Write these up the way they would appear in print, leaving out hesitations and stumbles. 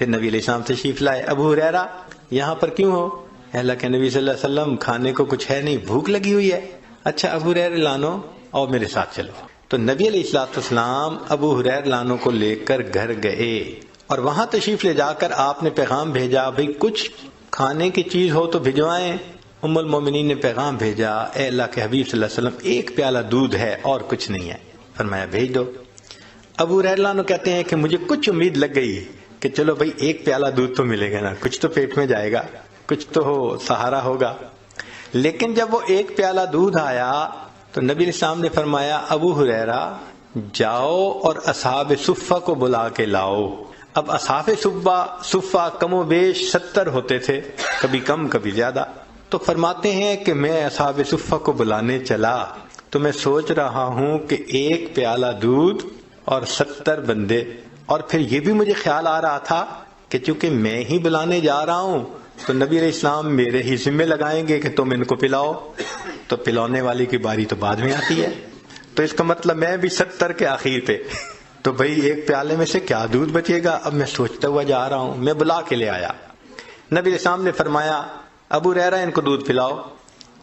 پھر نبی علیہ السلام تشریف لائے. ابو ہریرہ یہاں پر کیوں ہو؟ اللہ کے نبی صلی اللہ علیہ وسلم کھانے کو کچھ ہے نہیں، بھوک لگی ہوئی ہے. اچھا ابو ہریرہ لانو اور میرے ساتھ چلو. تو نبی علیہ الصلوۃ والسلام ابو ہریرہ لانو کو لے کر گھر گئے اور وہاں تشریف لے جا کر آپ نے پیغام بھیجا بھئی کچھ کھانے کی چیز ہو تو بھجوائیں. ام المومنین نے پیغام بھیجا اے اللہ کے حبیب صلی اللہ علیہ وسلم ایک پیالہ دودھ ہے اور کچھ نہیں ہے. فرمایا بھیج دو. ابو ہریرہ لانو کہتے ہیں کہ مجھے کچھ امید لگ گئی کہ چلو بھئی ایک پیالہ دودھ تو ملے گا نا، کچھ تو پیٹ میں جائے گا، کچھ تو سہارا ہوگا. لیکن جب وہ ایک پیالہ دودھ آیا تو نبی علیہ السلام نے فرمایا ابو ہریرہ جاؤ اور اصحاب صفہ کو بلا کے لاؤ. اب اصحاب صفہ کم و بیش 70 ہوتے تھے، کبھی کم کبھی زیادہ. تو فرماتے ہیں کہ میں اصحاب صفہ کو بلانے چلا تو میں سوچ رہا ہوں کہ ایک پیالہ دودھ اور 70 بندے، اور پھر یہ بھی مجھے خیال آ رہا تھا کہ چونکہ میں ہی بلانے جا رہا ہوں تو نبی علیہ السلام میرے ہی ذمہ لگائیں گے کہ تم ان کو پلاؤ، تو پلانے والی کی باری تو بعد میں آتی ہے. تو اس کا مطلب میں بھی 70 کے آخر پہ، تو بھئی ایک پیالے میں سے کیا دودھ بچے گا. اب میں سوچتا ہوا جا رہا ہوں، میں بلا کے لے آیا. نبی علیہ السلام نے فرمایا ابو ہریرہ ان کو دودھ پلاؤ.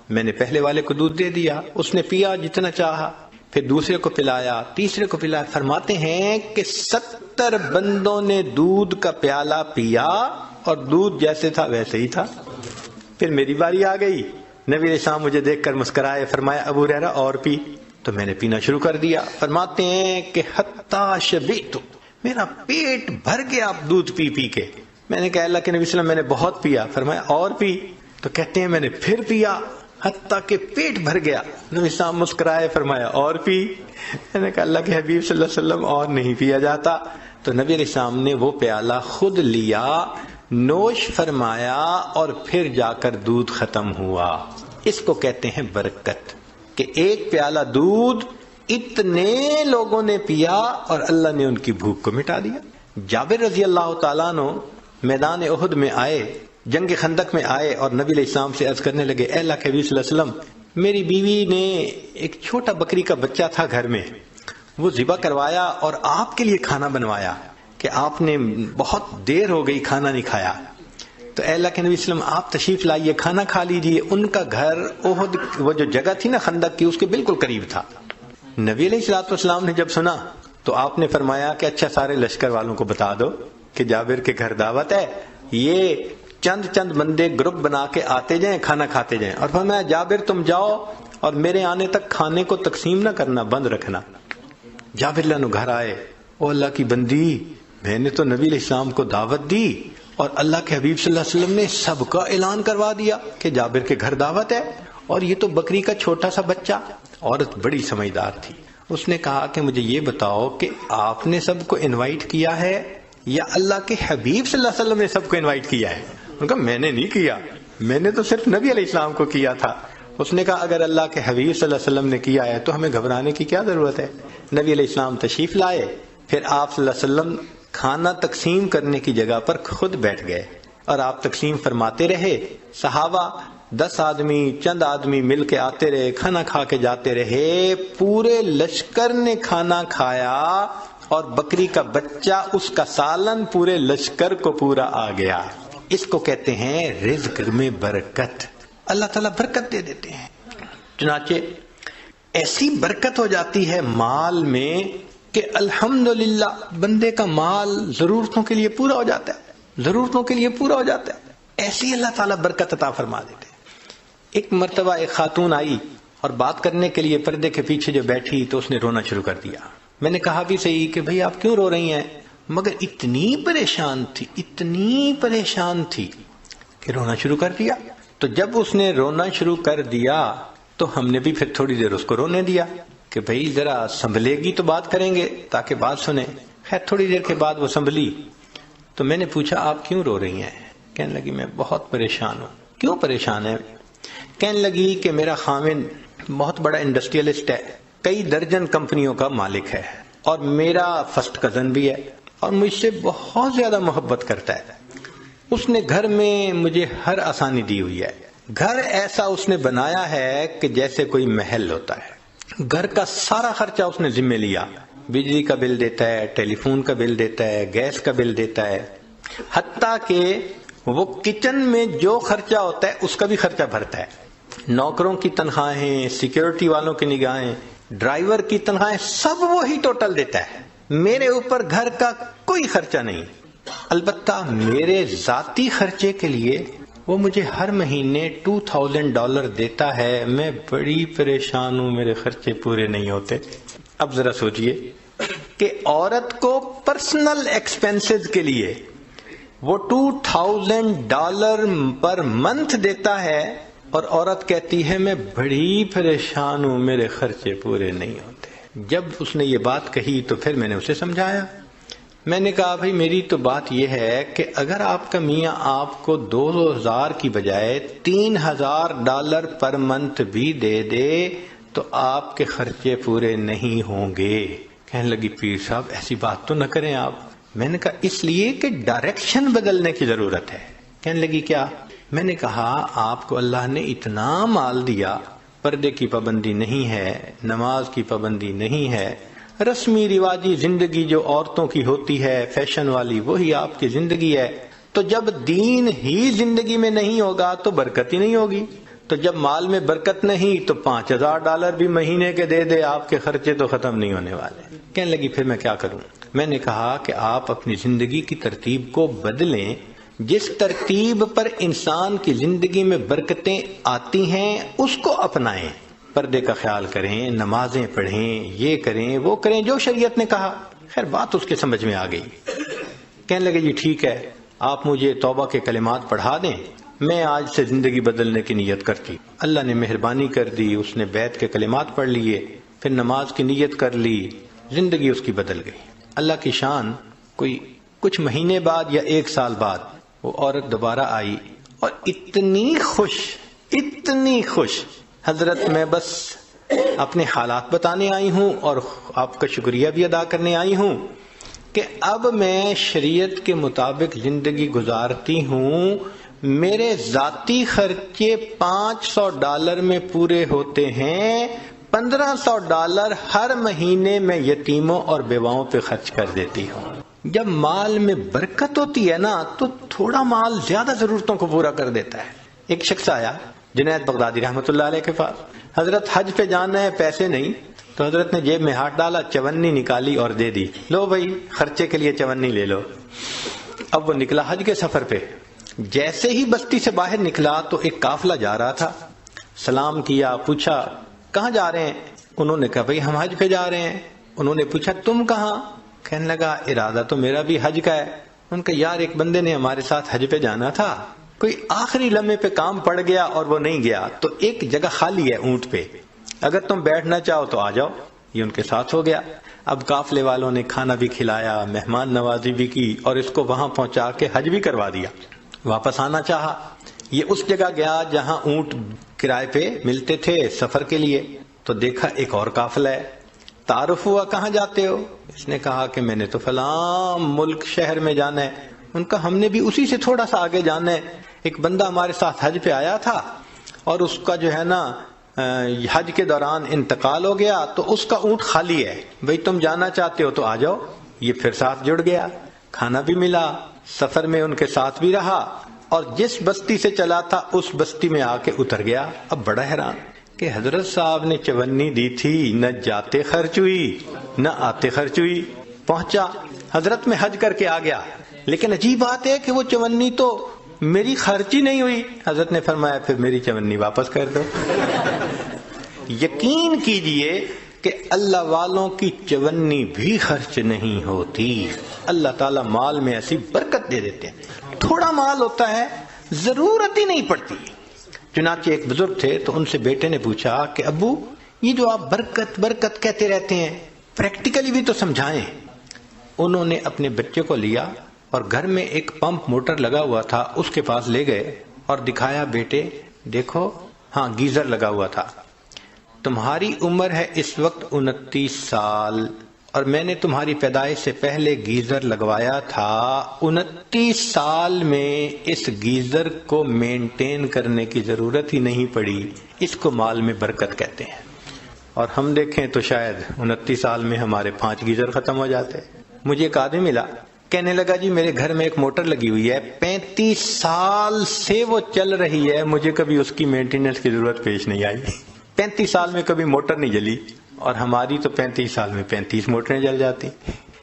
میں نے پہلے والے کو دودھ دے دیا، اس نے پیا جتنا چاہا، پھر دوسرے کو پلایا، تیسرے کو پلایا. فرماتے ہیں کہ 70 بندوں نے دودھ کا پیالہ پیا اور دودھ جیسے تھا ویسے ہی تھا. پھر میری باری آ گئی. نبی علیہ السلام مجھے دیکھ کر مسکرائے، فرمایا ابو ہریرہ اور پی. تو میں نے پینا شروع کر دیا. فرماتے ہیں کہ حتی شبعت، میرا پیٹ بھر گیا دودھ پی پی کے. میں نے کہا اللہ کے نبی صلی اللہ علیہ وسلم میں نے بہت پیا. فرمایا اور پی. تو کہتے ہیں میں نے پھر پیا حتیٰ کہ پیٹ بھر گیا. نبی السلام مسکرائے، فرمایا اور پی. میں نے کہا اللہ کے حبیب صلی اللہ علیہ وسلم اور نہیں پیا جاتا. تو نبی علیہ السلام نے وہ پیالہ خود لیا، نوش فرمایا اور پھر جا کر دودھ ختم ہوا. اس کو کہتے ہیں برکت، کہ ایک پیالہ دودھ اتنے لوگوں نے پیا اور اللہ نے ان کی بھوک کو مٹا دیا. جابر رضی اللہ تعالیٰ عنہ میدان احد میں آئے، جنگ خندق میں آئے اور نبی علیہ السلام سے عرض کرنے لگے اے اللہ کے حبیب صلی اللہ علیہ وسلم میری بیوی نے ایک چھوٹا بکری کا بچہ تھا گھر میں، وہ ذبح کروایا اور آپ کے لیے کھانا بنوایا کہ آپ نے بہت دیر ہو گئی کھانا نہیں کھایا. تو اے اللہ کے نبی صلی اللہ علیہ وسلم آپ تشریف لائیے، کھانا کھا لیجیے. ان کا گھر احد وہ جو جگہ تھی نا خندق کی، اس کے بالکل قریب تھا. نبی علیہ السلام نے جب سنا تو آپ نے فرمایا کہ اچھا سارے لشکر والوں کو بتا دو کہ جابر کے گھر دعوت ہے، یہ چند بندے گروپ بنا کے آتے جائیں، کھانا کھاتے جائیں. اور فرمایا جابر تم جاؤ اور میرے آنے تک کھانے کو تقسیم نہ کرنا، بند رکھنا. جابر لانو گھر آئے، او اللہ کی بندی میں نے تو نبی علیہ السلام کو دعوت دی اور اللہ کے حبیب صلی اللہ علیہ وسلم نے سب کا اعلان کروا دیا کہ جابر کے گھر دعوت ہے، اور یہ تو بکری کا چھوٹا سا بچہ. عورت بڑی سمجھدار تھی، اس نے کہا کہ مجھے یہ بتاؤ کہ آپ نے سب کو انوائٹ کیا ہے یا اللہ کے حبیب صلی اللہ علیہ وسلم نے سب کو انوائٹ کیا ہے؟ انہوں نے کہا میں نے نہیں کیا، میں نے تو صرف نبی علیہ السلام کو کیا تھا. اس نے کہا اگر اللہ کے حبیب صلی اللہ علیہ وسلم نے کیا ہے تو ہمیں گھبرانے کی کیا ضرورت ہے. نبی علیہ السلام تشریف لائے، پھر آپ صلی اللہ علیہ وسلم کھانا تقسیم کرنے کی جگہ پر خود بیٹھ گئے اور آپ تقسیم فرماتے رہے. صحابہ 10 آدمی چند آدمی مل کے آتے رہے، کھانا کھا کے جاتے رہے. پورے لشکر نے کھانا کھایا اور بکری کا بچہ اس کا سالن پورے لشکر کو پورا آ گیا. اس کو کہتے ہیں رزق میں برکت. اللہ تعالیٰ برکت دے دیتے ہیں. چنانچہ ایسی برکت ہو جاتی ہے مال میں کہ الحمدللہ بندے کا مال ضرورتوں کے لیے پورا ہو جاتا ہے، ضرورتوں کے لیے پورا ہو جاتا ہے. ایسی اللہ تعالیٰ برکت عطا فرما دیتے ہیں. ایک مرتبہ ایک خاتون آئی اور بات کرنے کے لیے پردے کے پیچھے جو بیٹھی تو اس نے رونا شروع کر دیا. میں نے کہا بھی صحیح کہ بھئی آپ کیوں رو رہی ہیں؟ مگر اتنی پریشان تھی کہ رونا شروع کر دیا. تو جب اس نے رونا شروع کر دیا تو ہم نے بھی پھر تھوڑی دیر اس کو رونے دیا کہ بھئی ذرا سنبھلے گی تو بات کریں گے تاکہ بات سنیں. خیر تھوڑی دیر کے بعد وہ سنبھلی تو میں نے پوچھا آپ کیوں رو رہی ہیں؟ کہنے لگی میں بہت پریشان ہوں. کیوں پریشان ہے؟ کہنے لگی کہ میرا خاوند بہت بڑا انڈسٹریلسٹ ہے، کئی درجن کمپنیوں کا مالک ہے، اور میرا فرسٹ کزن بھی ہے اور مجھ سے بہت زیادہ محبت کرتا ہے. اس نے گھر میں مجھے ہر آسانی دی ہوئی ہے. گھر ایسا اس نے بنایا ہے کہ جیسے کوئی محل ہوتا ہے. گھر کا سارا خرچہ اس نے ذمہ لیا، بجلی کا بل دیتا ہے، ٹیلی فون کا بل دیتا ہے، گیس کا بل دیتا ہے. حتیٰ کہ وہ کچن میں جو خرچہ ہوتا ہے اس کا بھی خرچہ بھرتا ہے. نوکروں کی تنخواہیں، سیکیورٹی والوں کی نگاہیں، ڈرائیور کی تنخواہیں، سب وہی ٹوٹل دیتا ہے. میرے اوپر گھر کا کوئی خرچہ نہیں. البتہ میرے ذاتی خرچے کے لیے وہ مجھے ہر مہینے $2000 دیتا ہے. میں بڑی پریشان ہوں، میرے خرچے پورے نہیں ہوتے. اب ذرا سوچئے کہ عورت کو پرسنل ایکسپینسز کے لیے وہ $2000 پر منتھ دیتا ہے، اور عورت کہتی ہے میں بڑی پریشان ہوں، میرے خرچے پورے نہیں ہوتے. جب اس نے یہ بات کہی تو پھر میں نے اسے سمجھایا. میں نے کہا بھائی میری تو بات یہ ہے کہ اگر آپ کا میاں آپ کو 2000 کی بجائے $3000 پر منتھ بھی دے دے تو آپ کے خرچے پورے نہیں ہوں گے. کہنے لگی پیر صاحب ایسی بات تو نہ کریں آپ. میں نے کہا اس لیے کہ ڈائریکشن بدلنے کی ضرورت ہے. کہنے لگی کیا؟ میں نے کہا آپ کو اللہ نے اتنا مال دیا، پردے کی پابندی نہیں ہے، نماز کی پابندی نہیں ہے، رسمی رواجی زندگی جو عورتوں کی ہوتی ہے فیشن والی وہی آپ کی زندگی ہے. تو جب دین ہی زندگی میں نہیں ہوگا تو برکت ہی نہیں ہوگی. تو جب مال میں برکت نہیں تو $5000 بھی مہینے کے دے دے، آپ کے خرچے تو ختم نہیں ہونے والے. کہنے لگی پھر میں کیا کروں؟ میں نے کہا کہ آپ اپنی زندگی کی ترتیب کو بدلیں. جس ترتیب پر انسان کی زندگی میں برکتیں آتی ہیں اس کو اپنائیں. پردے کا خیال کریں، نمازیں پڑھیں، یہ کریں وہ کریں جو شریعت نے کہا. خیر بات اس کے سمجھ میں آ گئی. کہنے لگے جی ٹھیک ہے، آپ مجھے توبہ کے کلمات پڑھا دیں، میں آج سے زندگی بدلنے کی نیت کرتی. اللہ نے مہربانی کر دی، اس نے بیت کے کلمات پڑھ لیے، پھر نماز کی نیت کر لی، زندگی اس کی بدل گئی. اللہ کی شان، کوئی کچھ مہینے بعد یا 1 سال بعد وہ عورت دوبارہ آئی اور اتنی خوش، حضرت میں بس اپنے حالات بتانے آئی ہوں اور آپ کا شکریہ بھی ادا کرنے آئی ہوں کہ اب میں شریعت کے مطابق زندگی گزارتی ہوں. میرے ذاتی خرچے $500 میں پورے ہوتے ہیں، $1500 ہر مہینے میں یتیموں اور بیواؤں پہ خرچ کر دیتی ہوں. جب مال میں برکت ہوتی ہے نا تو تھوڑا مال زیادہ ضرورتوں کو پورا کر دیتا ہے. ایک شخص آیا جنید بغدادی رحمۃ اللہ علیہ کے پاس، حضرت حج پہ جانا ہے، پیسے نہیں. تو حضرت نے جیب میں ہاتھ ڈالا، چونی نکالی اور دے دی. لو بھائی خرچے کے لیے چونی لے لو. اب وہ نکلا حج کے سفر پہ. جیسے ہی بستی سے باہر نکلا تو ایک قافلہ جا رہا تھا. سلام کیا، پوچھا کہاں جا رہے ہیں؟ انہوں نے کہا بھائی ہم حج پہ جا رہے ہیں. انہوں نے پوچھا تم کہاں؟ کہنے لگا ارادہ تو میرا بھی حج کا ہے. ان کا یار ایک بندے نے ہمارے ساتھ حج پہ جانا تھا، کوئی آخری لمحے پہ کام پڑ گیا اور وہ نہیں گیا، تو ایک جگہ خالی ہے اونٹ پہ، اگر تم بیٹھنا چاہو تو آ جاؤ. یہ ان کے ساتھ ہو گیا. اب قافلے والوں نے کھانا بھی کھلایا، مہمان نوازی بھی کی اور اس کو وہاں پہنچا کے حج بھی کروا دیا. واپس آنا چاہا. یہ اس جگہ گیا جہاں اونٹ کرائے پہ ملتے تھے سفر کے لیے. تو دیکھا ایک اور قافلہ ہے. تعارف ہوا کہاں جاتے ہو؟ اس نے کہا کہ میں نے تو فلاں ملک شہر میں جانا ہے. ان کا ہم نے بھی اسی سے تھوڑا سا آگے جانا ہے. ایک بندہ ہمارے ساتھ حج پہ آیا تھا اور اس کا جو ہے نا حج کے دوران انتقال ہو گیا، تو اس کا اونٹ خالی ہے، بھئی تم جانا چاہتے ہو تو آ جاؤ. یہ پھر ساتھ جڑ گیا، کھانا بھی ملا، سفر میں ان کے ساتھ بھی رہا، اور جس بستی سے چلا تھا اس بستی میں آ کے اتر گیا. اب بڑا حیران کہ حضرت صاحب نے چونی دی تھی، نہ جاتے خرچ ہوئی نہ آتے خرچ ہوئی. پہنچا حضرت میں حج کر کے آ گیا، لیکن عجیب بات ہے کہ وہ چونی تو میری خرچ ہی نہیں ہوئی. حضرت نے فرمایا پھر میری چونی واپس کر دو. یقین کیجئے کہ اللہ والوں کی چونی بھی خرچ نہیں ہوتی. اللہ تعالیٰ مال میں ایسی برکت دے دیتے ہیں. تھوڑا مال ہوتا ہے، ضرورت ہی نہیں پڑتی. چنانچہ ایک بزرگ تھے تو ان سے بیٹے نے پوچھا کہ ابو یہ جو آپ برکت برکت کہتے رہتے ہیں پریکٹیکلی بھی تو سمجھائیں. انہوں نے اپنے بچے کو لیا اور گھر میں ایک پمپ موٹر لگا ہوا تھا، اس کے پاس لے گئے اور دکھایا، بیٹے دیکھو، ہاں گیزر لگا ہوا تھا، تمہاری عمر ہے اس وقت 29 سال اور میں نے تمہاری پیدائش سے پہلے گیزر لگوایا تھا. 29 سال میں اس گیزر کو مینٹین کرنے کی ضرورت ہی نہیں پڑی. اس کو مال میں برکت کہتے ہیں. اور ہم دیکھیں تو شاید 29 سال میں ہمارے 5 گیزر ختم ہو جاتے. مجھے ایک آدمی ملا، کہنے لگا جی میرے گھر میں ایک موٹر لگی ہوئی ہے، 35 سال سے وہ چل رہی ہے، مجھے کبھی اس کی مینٹیننس کی ضرورت پیش نہیں آئی۔ 35 سال میں کبھی موٹر نہیں جلی، اور ہماری تو 35 سال میں 35 موٹریں جل جاتی۔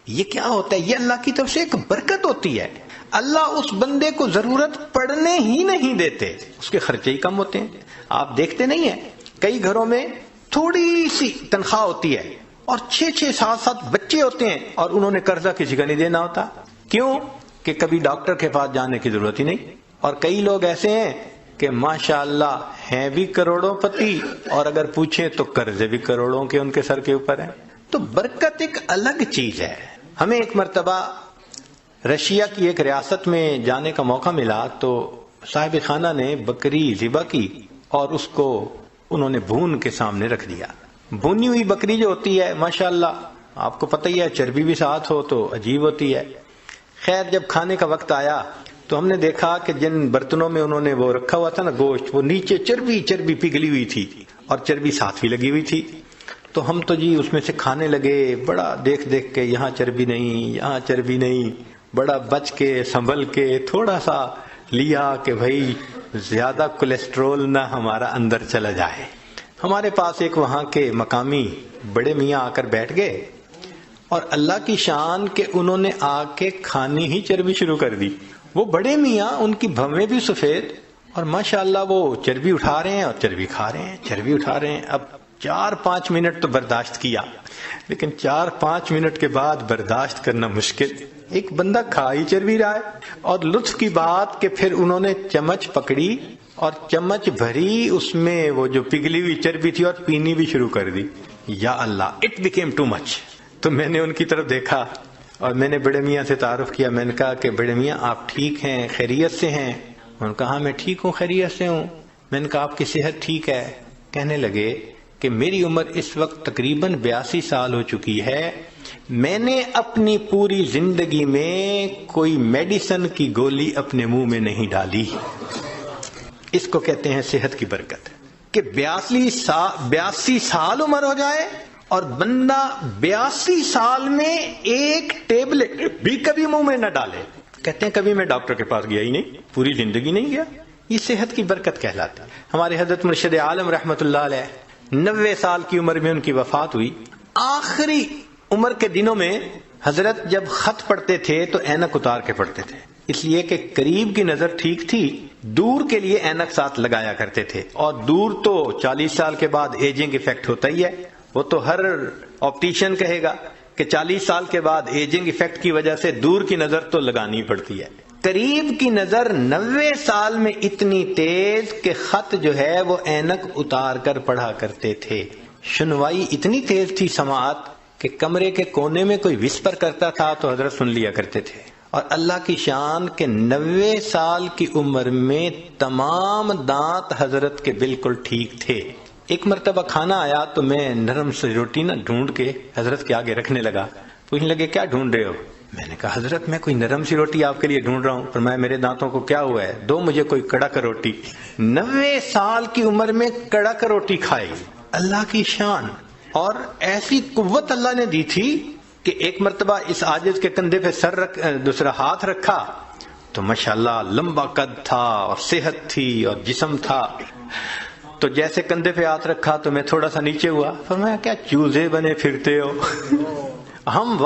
یہ کیا ہوتا ہے؟ یہ اللہ کی طرف سے ایک برکت ہوتی ہے۔ اللہ اس بندے کو ضرورت پڑنے ہی نہیں دیتے، اس کے خرچے ہی کم ہوتے ہیں۔ آپ دیکھتے نہیں ہیں کئی گھروں میں تھوڑی سی تنخواہ ہوتی ہے اور 6-6 7 بچے ہوتے ہیں، اور انہوں نے قرضہ کسی کا نہیں دینا ہوتا۔ کیوں؟ کہ کبھی ڈاکٹر کے پاس جانے کی ضرورت ہی نہیں۔ اور کئی لوگ ایسے ہیں کہ ماشاءاللہ ہیں بھی کروڑوں پتی، اور اگر پوچھیں تو قرضے بھی کروڑوں کے ان کے سر کے اوپر ہیں۔ تو برکت ایک الگ چیز ہے۔ ہمیں ایک مرتبہ رشیا کی ایک ریاست میں جانے کا موقع ملا، تو صاحب خانہ نے بکری ذبح کی اور اس کو انہوں نے بھون کے سامنے رکھ دیا۔ بھونی ہوئی بکری جو ہوتی ہے ماشاءاللہ آپ کو پتہ ہی ہے، چربی بھی ساتھ ہو تو عجیب ہوتی ہے۔ خیر جب کھانے کا وقت آیا تو ہم نے دیکھا کہ جن برتنوں میں انہوں نے وہ رکھا ہوا تھا نا گوشت، وہ نیچے چربی پگھلی ہوئی تھی اور چربی ساتھ بھی لگی ہوئی تھی۔ تو ہم تو جی اس میں سے کھانے لگے، بڑا دیکھ کے یہاں چربی نہیں، یہاں چربی نہیں، بڑا بچ کے سنبھل کے تھوڑا سا لیا کہ بھائی زیادہ کولیسٹرول نہ ہمارا اندر چلا جائے۔ ہمارے پاس ایک وہاں کے مقامی بڑے میاں آ کر بیٹھ گئے، اور اللہ کی شان کہ انہوں نے آ کے کھانی ہی چربی شروع کر دی۔ وہ بڑے میاں، ان کی بھویں بھی سفید، اور ماشاءاللہ وہ چربی اٹھا رہے ہیں اور چربی کھا رہے ہیں، چربی اٹھا رہے ہیں۔ اب 4-5 منٹ تو برداشت کیا، لیکن 4-5 منٹ کے بعد برداشت کرنا مشکل۔ ایک بندہ کھا ہی چربی رہا ہے، اور لطف کی بات کہ پھر انہوں نے چمچ پکڑی اور چمچ بھری اس میں وہ جو پگھلی ہوئی چربی تھی اور پینی بھی شروع کر دی۔ یا اللہ، اٹ بیکیم ٹو مچ۔ تو میں نے ان کی طرف دیکھا اور میں نے بڑے میاں سے تعارف کیا۔ میں نے کہا کہ بڑے میاں آپ ٹھیک ہیں، خیریت سے ہیں؟ انہوں نے کہا میں ٹھیک ہوں، خیریت سے ہوں۔ میں نے کہا آپ کی صحت ٹھیک ہے؟ کہنے لگے کہ میری عمر اس وقت تقریباً 82 سال ہو چکی ہے، میں نے اپنی پوری زندگی میں کوئی میڈیسن کی گولی اپنے منہ میں نہیں ڈالی۔ اس کو کہتے ہیں صحت کی برکت، کہ 82 سال عمر ہو جائے اور بندہ 82 سال میں ایک ٹیبلٹ بھی کبھی منہ میں نہ ڈالے۔ کہتے ہیں کبھی میں ڈاکٹر کے پاس گیا ہی نہیں، پوری زندگی نہیں گیا۔ یہ صحت کی برکت کہلاتا ہے۔ ہمارے حضرت مرشد عالم رحمت اللہ علیہ 90 سال کی عمر میں ان کی وفات ہوئی۔ آخری عمر کے دنوں میں حضرت جب خط پڑھتے تھے تو اینک اتار کے پڑھتے تھے، اس لیے کہ قریب کی نظر ٹھیک تھی، دور کے لیے اینک ساتھ لگایا کرتے تھے۔ اور دور تو 40 سال کے بعد ایجنگ ایفیکٹ ہوتا ہی ہے، وہ تو ہر آپٹیشین کہے گا کہ 40 سال کے بعد ایجنگ ایفیکٹ کی وجہ سے دور کی نظر تو لگانی پڑتی ہے۔ قریب کی نظر 90 سال میں اتنی تیز کہ خط جو ہے وہ اینک اتار کر پڑھا کرتے تھے۔ سنوائی اتنی تیز تھی سماعت کہ کمرے کے کونے میں کوئی وسپر کرتا تھا تو حضرت سن لیا کرتے تھے۔ اور اللہ کی شان کہ 90 سال کی عمر میں تمام دانت حضرت کے بالکل ٹھیک تھے۔ ایک مرتبہ کھانا آیا تو میں نرم سی روٹی نہ ڈھونڈ کے حضرت کے آگے رکھنے لگا۔ پوچھنے لگے کیا ڈھونڈ رہے ہو؟ میں نے کہا حضرت میں کوئی نرم سی روٹی آپ کے لیے ڈھونڈ رہا ہوں۔ فرمایا میرے دانتوں کو کیا ہوا ہے؟ دو مجھے کوئی کڑک روٹی۔ 90 سال کی عمر میں کڑک روٹی کھائی، اللہ کی شان۔ اور ایسی قوت اللہ نے دی تھی کہ ایک مرتبہ اس عاجز کے کندھے پہ دوسرا ہاتھ رکھا تو ماشاءاللہ لمبا قد تھا اور صحت تھی اور جسم تھا۔ تو جیسے کندھے پہ ہاتھ رکھا تو میں تھوڑا سا نیچے ہوا۔ فرمایا کیا چوزے بنے پھرتے ہو؟ ہم